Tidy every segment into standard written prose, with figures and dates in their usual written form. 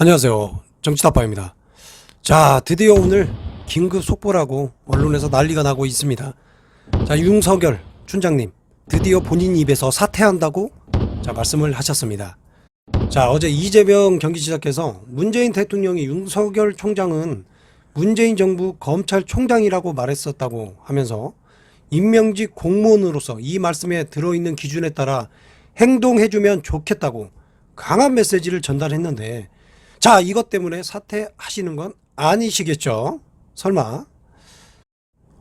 안녕하세요. 정치타파입니다. 자, 드디어 오늘 긴급 속보라고 언론에서 난리가 나고 있습니다. 자, 윤석열 춘장님 드디어 본인 입에서 사퇴한다고 말씀을 하셨습니다. 자, 어제 이재명 경기지사께서 문재인 대통령이 윤석열 총장은 문재인 정부 검찰총장이라고 말했었다고 하면서 임명직 공무원으로서 이 말씀에 들어있는 기준에 따라 행동해주면 좋겠다고 강한 메시지를 전달했는데, 자, 이것 때문에 사퇴하시는 건 아니시겠죠? 설마.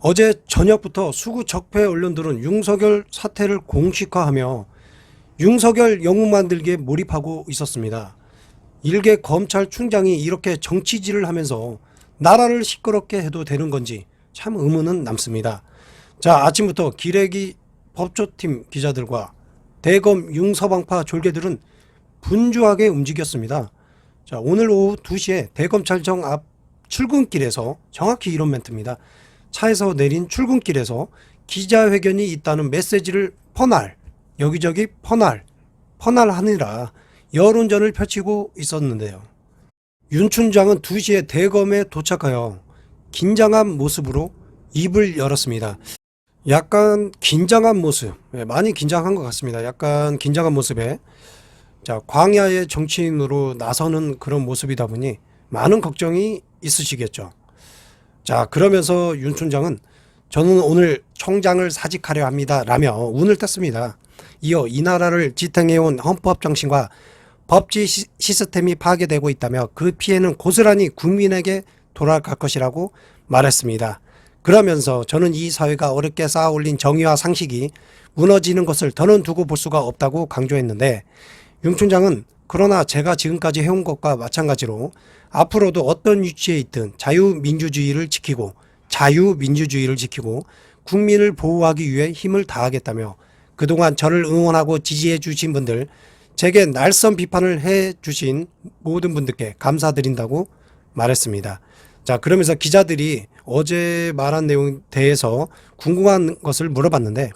어제 저녁부터 수구 적폐 언론들은 윤석열 사퇴를 공식화하며 윤석열 영웅 만들기에 몰입하고 있었습니다. 일개 검찰총장이 이렇게 정치질을 하면서 나라를 시끄럽게 해도 되는 건지 참 의문은 남습니다. 자, 아침부터 기레기 법조팀 기자들과 대검 융서방파 졸개들은 분주하게 움직였습니다. 자, 오늘 오후 2시에 대검찰청 앞 출근길에서, 정확히 이런 멘트입니다. 차에서 내린 출근길에서 기자회견이 있다는 메시지를 여기저기 퍼날하느라 여론전을 펼치고 있었는데요. 윤 춘장은 2시에 대검에 도착하여 긴장한 모습으로 입을 열었습니다. 약간 긴장한 모습, 많이 긴장한 것 같습니다. 약간 긴장한 모습에, 자, 광야의 정치인으로 나서는 그런 모습이다 보니 많은 걱정이 있으시겠죠. 자, 그러면서 윤 춘장은 저는 오늘 총장을 사직하려 합니다 라며 운을 떴습니다. 이어 이 나라를 지탱해온 헌법정신과 법治시스템이 파괴되고 있다며 그 피해는 고스란히 국민에게 돌아갈 것이라고 말했습니다. 그러면서 저는 이 사회가 어렵게 쌓아올린 정의와 상식이 무너지는 것을 더는 두고 볼 수가 없다고 강조했는데, 윤 춘장은 그러나 제가 지금까지 해온 것과 마찬가지로 앞으로도 어떤 위치에 있든 자유민주주의를 지키고 국민을 보호하기 위해 힘을 다하겠다며 그동안 저를 응원하고 지지해 주신 분들, 제게 날선 비판을 해 주신 모든 분들께 감사드린다고 말했습니다. 자, 그러면서 기자들이 어제 말한 내용에 대해서 궁금한 것을 물어봤는데,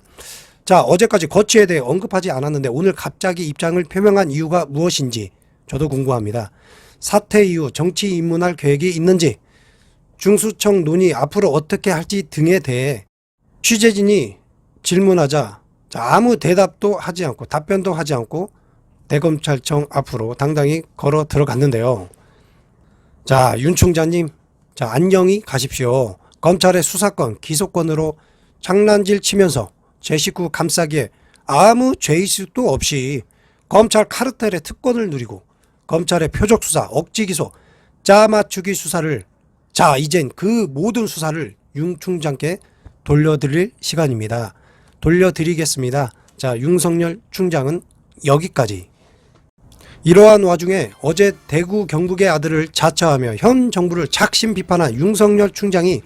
자, 어제까지 거취에 대해 언급하지 않았는데 오늘 갑자기 입장을 표명한 이유가 무엇인지 저도 궁금합니다. 사퇴 이후 정치 입문할 계획이 있는지, 중수청 논의 앞으로 어떻게 할지 등에 대해 취재진이 질문하자 아무 대답도 하지 않고 답변도 하지 않고 대검찰청 앞으로 당당히 걸어 들어갔는데요. 자, 윤 총장님, 자, 안녕히 가십시오. 검찰의 수사권, 기소권으로 장난질 치면서 제 식구 감싸기에 아무 죄의식도 없이 검찰 카르텔의 특권을 누리고 검찰의 표적 수사, 억지 기소, 짜맞추기 수사를, 자, 이젠 그 모든 수사를 윤 총장께 돌려드릴 시간입니다. 돌려드리겠습니다. 자, 윤석열 총장은 여기까지. 이러한 와중에 어제 대구 경북의 아들을 자처하며 현 정부를 작심 비판한 윤석열 총장이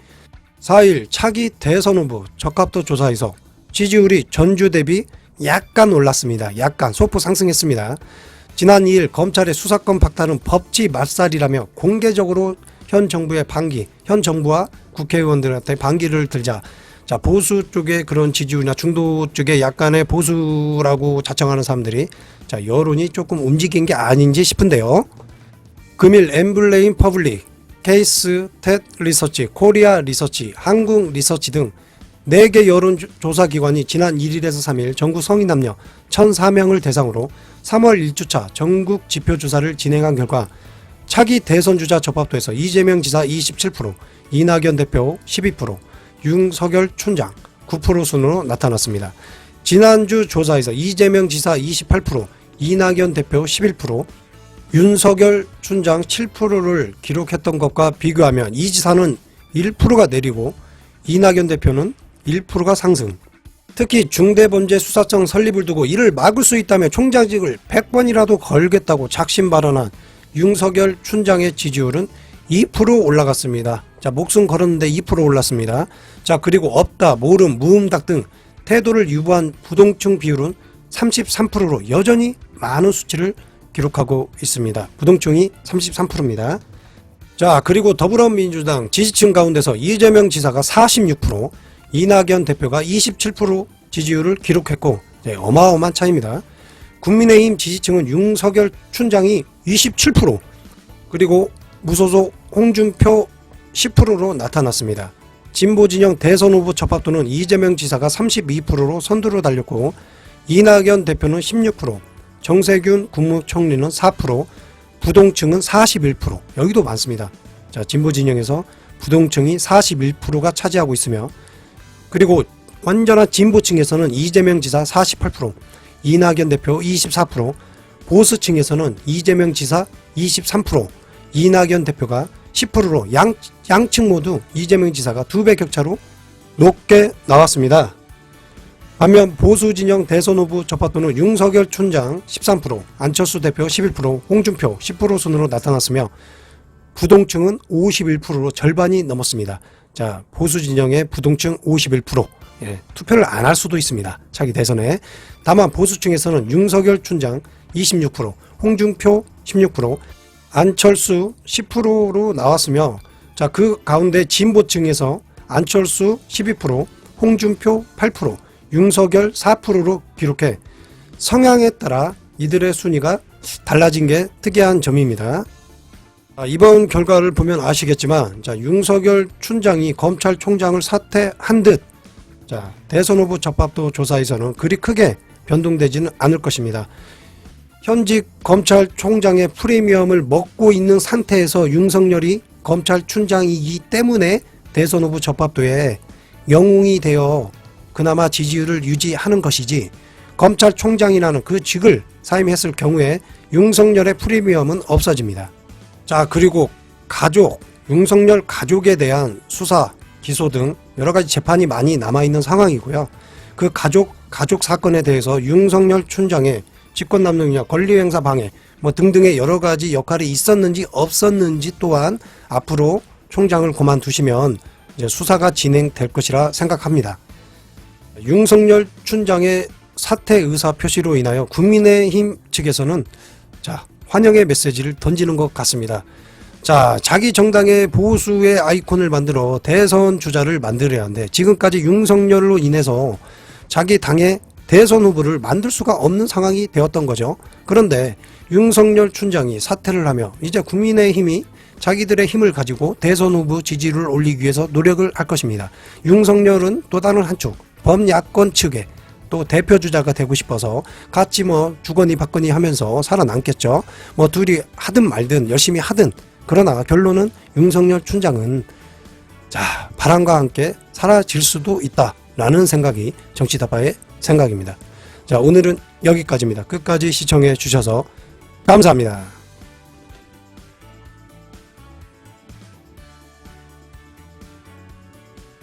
4일 차기 대선 후보 적합도 조사에서 지지율이 전주 대비 약간 올랐습니다. 약간 소폭 상승했습니다. 지난 2일 검찰의 수사권 박탈은 법치 말살이라며 공개적으로 현 정부와 국회의원들한테 반기를 들자, 자, 보수 쪽의 그런 지지율이나 중도 쪽의 약간의 보수라고 자청하는 사람들이, 자, 여론이 조금 움직인 게 아닌지 싶은데요. 금일 엠블레임 퍼블릭, 케이스 텟 리서치, 코리아 리서치, 한국 리서치 등 4개 여론조사기관이 지난 1일에서 3일 전국 성인 남녀 1,004명을 대상으로 3월 1주차 전국 지표조사를 진행한 결과 차기 대선주자 접합도에서 이재명 지사 27%, 이낙연 대표 12%, 윤석열 춘장 9% 순으로 나타났습니다. 지난주 조사에서 이재명 지사 28%, 이낙연 대표 11%, 윤석열 춘장 7%를 기록했던 것과 비교하면 이 지사는 1%가 내리고 이낙연 대표는 1%가 상승. 특히 중대범죄수사청 설립을 두고 이를 막을 수 있다며 총장직을 100번이라도 걸겠다고 작심 발언한 윤석열 춘장의 지지율은 2% 올라갔습니다. 자, 목숨 걸었는데 2% 올랐습니다. 자, 그리고 없다, 모름, 무음닥 등 태도를 유보한 부동층 비율은 33%로 여전히 많은 수치를 기록하고 있습니다. 부동층이 33%입니다. 자, 그리고 더불어민주당 지지층 가운데서 이재명 지사가 46%, 이낙연 대표가 27% 지지율을 기록했고, 네, 어마어마한 차이입니다. 국민의힘 지지층은 윤석열 춘장이 27%, 그리고 무소속 홍준표 10%로 나타났습니다. 진보진영 대선 후보 접합도는 이재명 지사가 32%로 선두로 달렸고 이낙연 대표는 16%, 정세균 국무총리는 4%, 부동층은 41%. 여기도 많습니다. 자, 진보진영에서 부동층이 41%가 차지하고 있으며, 그리고 완전한 진보층에서는 이재명 지사 48%, 이낙연 대표 24%, 보수층에서는 이재명 지사 23%, 이낙연 대표가 10%로 양측 모두 이재명 지사가 2배 격차로 높게 나왔습니다. 반면 보수진영 대선 후보 접합도는 윤석열 촌장 13%, 안철수 대표 11%, 홍준표 10% 순으로 나타났으며 부동층은 51%로 절반이 넘었습니다. 자, 보수진영의 부동층 51%, 투표를 안 할 수도 있습니다. 차기 대선에. 다만 보수층에서는 윤석열 촌장 26%, 홍준표 16%, 안철수 10%로 나왔으며, 자, 그 가운데 진보층에서 안철수 12%, 홍준표 8%, 윤석열 4%로 기록해 성향에 따라 이들의 순위가 달라진 게 특이한 점입니다. 이번 결과를 보면 아시겠지만, 자, 윤석열 촌장이 검찰총장을 사퇴한 듯, 자, 대선 후보 접합도 조사에서는 그리 크게 변동되지는 않을 것입니다. 현직 검찰총장의 프리미엄을 먹고 있는 상태에서 윤석열이 검찰총장이기 때문에 대선 후보 접합도에 영웅이 되어 그나마 지지율을 유지하는 것이지, 검찰총장이라는 그 직을 사임했을 경우에 윤석열의 프리미엄은 없어집니다. 자, 그리고 윤석열 가족에 대한 수사, 기소 등 여러가지 재판이 많이 남아있는 상황이고요. 그 가족 사건에 대해서 윤석열 촌장의 직권남용이나 권리행사 방해 등등의 여러가지 역할이 있었는지 없었는지 또한 앞으로 총장을 그만두시면 이제 수사가 진행될 것이라 생각합니다. 윤석열 촌장의 사퇴 의사 표시로 인하여 국민의힘 측에서는 자, 환영의 메시지를 던지는 것 같습니다. 자, 자기 정당의 보수의 아이콘을 만들어 대선 주자를 만들어야 하는데, 지금까지 윤석열로 인해서 자기 당의 대선 후보를 만들 수가 없는 상황이 되었던 거죠. 그런데 윤석열 촌장이 사퇴를 하며 이제 국민의힘이 자기들의 힘을 가지고 대선 후보 지지율을 올리기 위해서 노력을 할 것입니다. 윤석열은 또 다른 한쪽 범야권 측의 또 대표주자가 되고 싶어서 같이 주거니 받거니 하면서 살아남겠죠. 둘이 하든 말든 열심히 하든, 그러나 결론은 윤석열 촌장은 자, 바람과 함께 사라질 수도 있다라는 생각이 정치다바의 생각입니다. 자, 오늘은 여기까지입니다. 끝까지 시청해 주셔서 감사합니다.